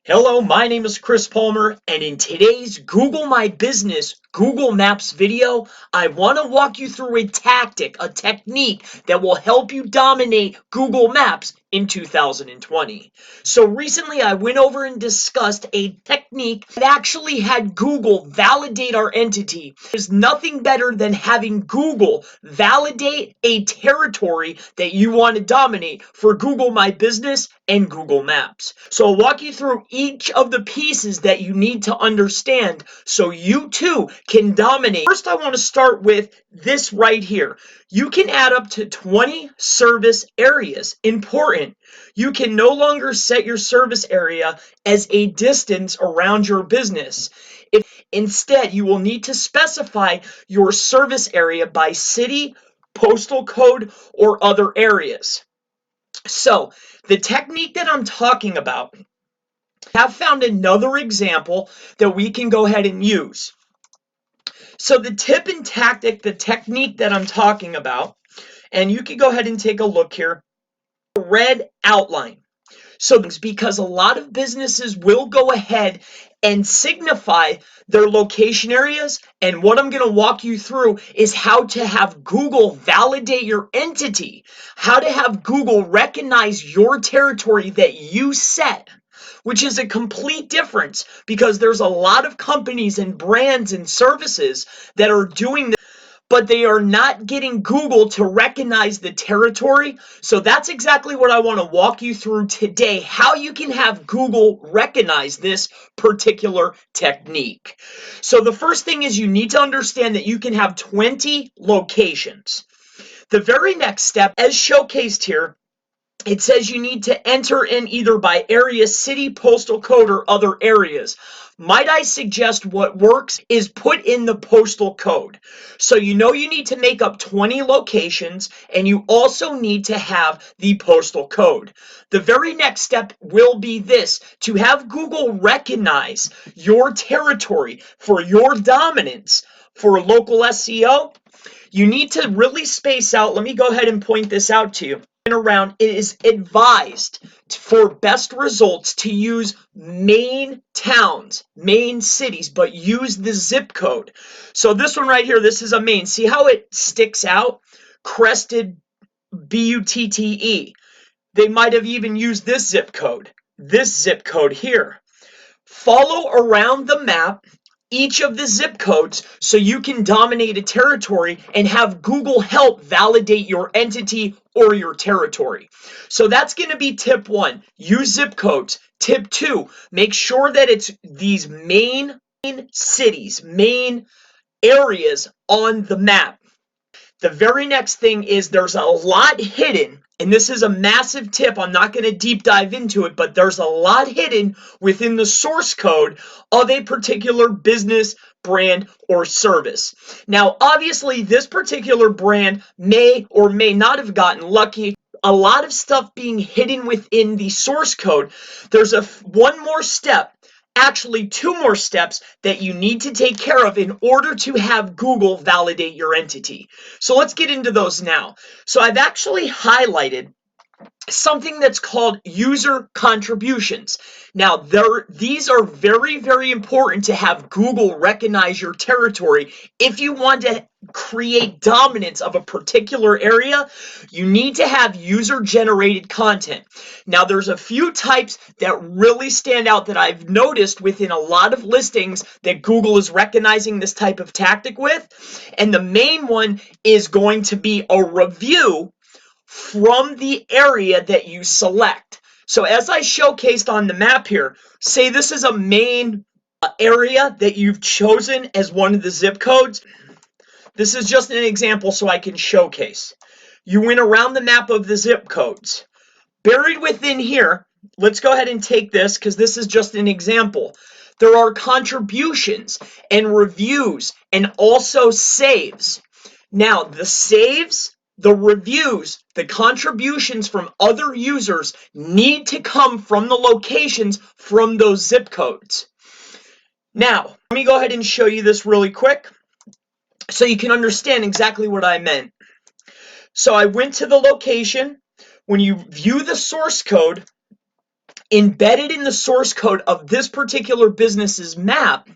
Hello, my name is Chris Palmer, and in today's Google My Business Google Maps video, I want to walk you through a tactic, a technique that will help you dominate Google Maps in 2020. So recently I went over and discussed a technique that actually had Google validate our entity. There's nothing better than having Google validate a territory that you want to dominate for Google My Business and Google Maps. So I'll walk you through each of the pieces that you need to understand so you too can dominate. First, I want to start with this right here. You can add up to 20 service areas. Important. You can no longer set your service area as a distance around your business. Instead, you will need to specify your service area by city, postal code, or other areas. So, the technique that I'm talking about, I have found another example that we can go ahead and use. So the tip and tactic, the technique that I'm talking about, and you can go ahead and take a look here, red outline. So it's because a lot of businesses will go ahead and signify their location areas, and what I'm going to walk you through is how to have Google validate your entity, how to have Google recognize your territory that you set, which is a complete difference because there's a lot of companies and brands and services that are doing this, but they are not getting Google to recognize the territory. So that's exactly what I want to walk you through today, how you can have Google recognize this particular technique. So the first thing is you need to understand that you can have 20 locations. The very next step, as showcased here, it says you need to enter in either by area, city, postal code, or other areas. Might I suggest what works is put in the postal code. So you know you need to make up 20 locations, and you also need to have the postal code. The very next step will be this: to have Google recognize your territory for your dominance for local SEO. You need to really space out. Let me go ahead and point this out to you. Around, it is advised for best results to use main towns, main cities, but use the zip code. So this one right here, this is a main. See how it sticks out? Crested Butte. They might have even used this zip code here. Follow around the map each of the zip codes so you can dominate a territory and have Google help validate your entity or your territory. So that's going to be tip one, use zip codes. Tip two, make sure that it's these main cities, main areas on the map. The very next thing is there's a lot hidden, and this is a massive tip. I'm not going to deep dive into it, but there's a lot hidden within the source code of a particular business, brand, or service. Now, obviously, this particular brand may or may not have gotten lucky. A lot of stuff being hidden within the source code. There's one more step, actually two more steps that you need to take care of in order to have Google validate your entity. So let's get into those now. So I've actually highlighted something that's called user contributions. Now, these are very, very important to have Google recognize your territory. If you want to create dominance of a particular area, you need to have user-generated content. Now, there's a few types that really stand out that I've noticed within a lot of listings that Google is recognizing this type of tactic with, and the main one is going to be a review from the area that you select. So as I showcased on the map here, say this is a main area that you've chosen as one of the zip codes. This is just an example so I can showcase. You went around the map of the zip codes. Buried within here, let's go ahead and take this because this is just an example. There are contributions and reviews and also saves. Now, the saves, the reviews, the contributions from other users need to come from the locations from those zip codes. Now, let me go ahead and show you this really quick so you can understand exactly what I meant. So I went to the location. When you view the source code, Embedded in the source code of this particular business's map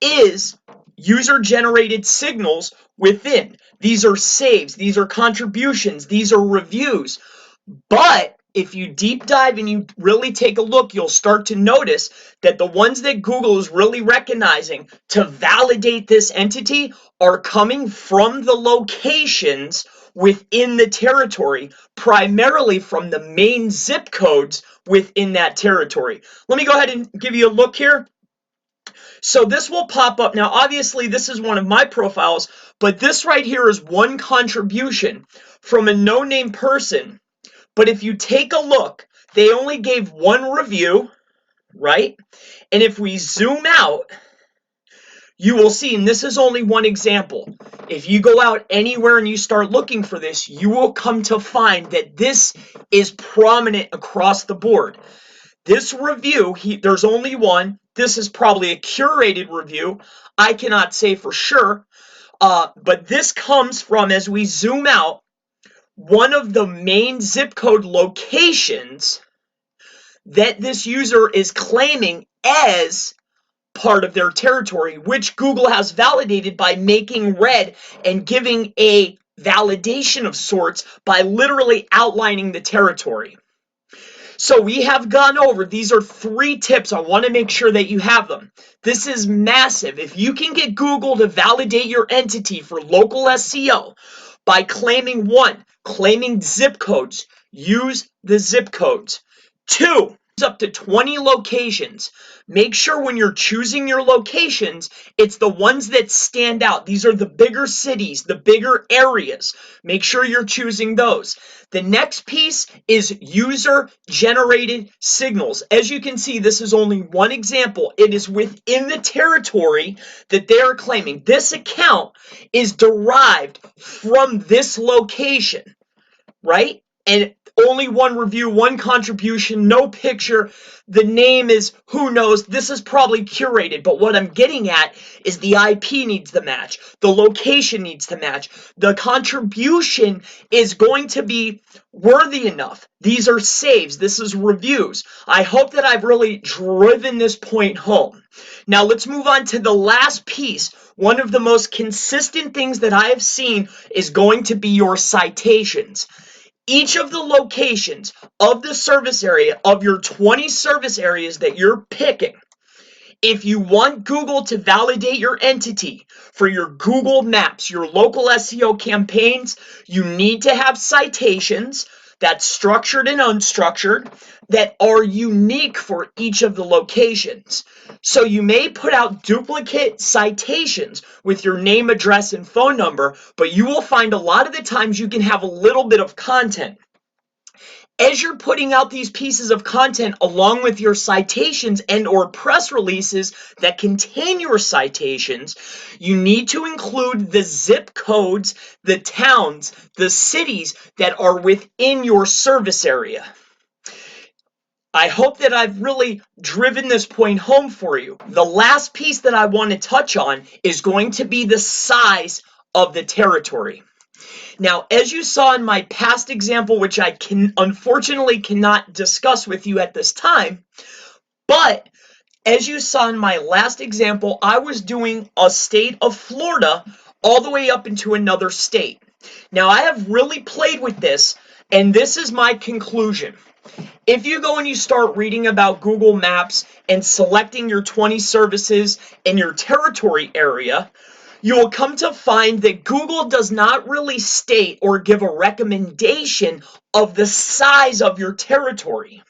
is user-generated signals within. These are saves, these are contributions, these are reviews. But if you deep dive and you really take a look, you'll start to notice that the ones that Google is really recognizing to validate this entity are coming from the locations within the territory, primarily from the main zip codes within that territory. Let me go ahead and give you a look here. So this will pop up. Now, obviously, this is one of my profiles, but this right here is one contribution from a no-name person. But if you take a look, they only gave one review, right? And if we zoom out, you will see, and this is only one example. If you go out anywhere and you start looking for this, you will come to find that this is prominent across the board. This review, there's only one. This is probably a curated review. I cannot say for sure. But this comes from, as we zoom out, one of the main zip code locations that this user is claiming as part of their territory, which Google has validated by making red and giving a validation of sorts by literally outlining the territory. So we have gone over, these are 3 tips. I want to make sure that you have them. This is massive. If you can get Google to validate your entity for local SEO by claiming 1, claiming zip codes, use the zip codes. 2, up to 20 locations. Make sure when you're choosing your locations, it's the ones that stand out. These are the bigger cities, the bigger areas. Make sure you're choosing those. The next piece is user-generated signals. As you can see, this is only one example. It is within the territory that they are claiming. This account is derived from this location, right? And only one review, one contribution, no picture. The name is who knows. This is probably curated, but what I'm getting at is the IP needs to match. The location needs to match. The contribution is going to be worthy enough. These are saves. This is reviews. I hope that I've really driven this point home. Now let's move on to the last piece. One of the most consistent things that I have seen is going to be your citations. Each of the locations of the service area, of your 20 service areas that you're picking, if you want Google to validate your entity for your Google Maps, your local SEO campaigns, you need to have citations that's structured and unstructured that are unique for each of the locations. So you may put out duplicate citations with your name, address, and phone number, but you will find a lot of the times you can have a little bit of content. As you're putting out these pieces of content along with your citations and or press releases that contain your citations, you need to include the zip codes, the towns, the cities that are within your service area. I hope that I've really driven this point home for you. The last piece that I want to touch on is going to be the size of the territory. Now, as you saw in my past example, which I unfortunately cannot discuss with you at this time, but as you saw in my last example, I was doing a state of Florida all the way up into another state. Now, I have really played with this, and this is my conclusion. If you go and you start reading about Google Maps and selecting your 20 services in your territory area, you will come to find that Google does not really state or give a recommendation of the size of your territory.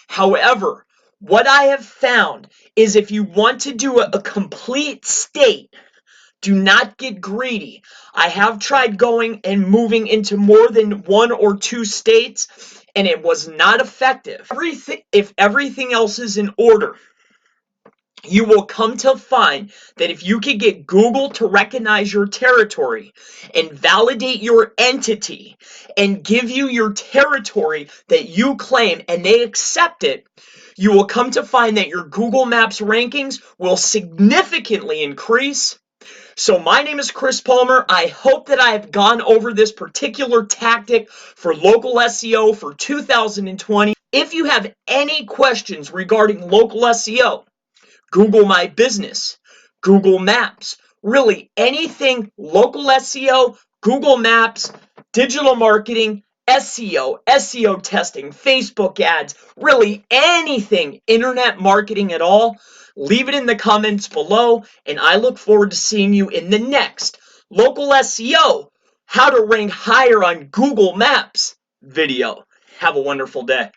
However, what I have found is if you want to do a complete state, do not get greedy. I have tried going and moving into more than 1 or 2 states, and it was not effective. If everything else is in order, you will come to find that if you can get Google to recognize your territory and validate your entity and give you your territory that you claim and they accept it, you will come to find that your Google Maps rankings will significantly increase. So my name is Chris Palmer. I hope that I have gone over this particular tactic for local SEO for 2020. If you have any questions regarding local SEO, Google My Business, Google Maps, really anything local SEO, Google Maps, digital marketing, SEO testing, Facebook ads, really anything internet marketing at all, leave it in the comments below, and I look forward to seeing you in the next local SEO, how to rank higher on Google Maps video. Have a wonderful day.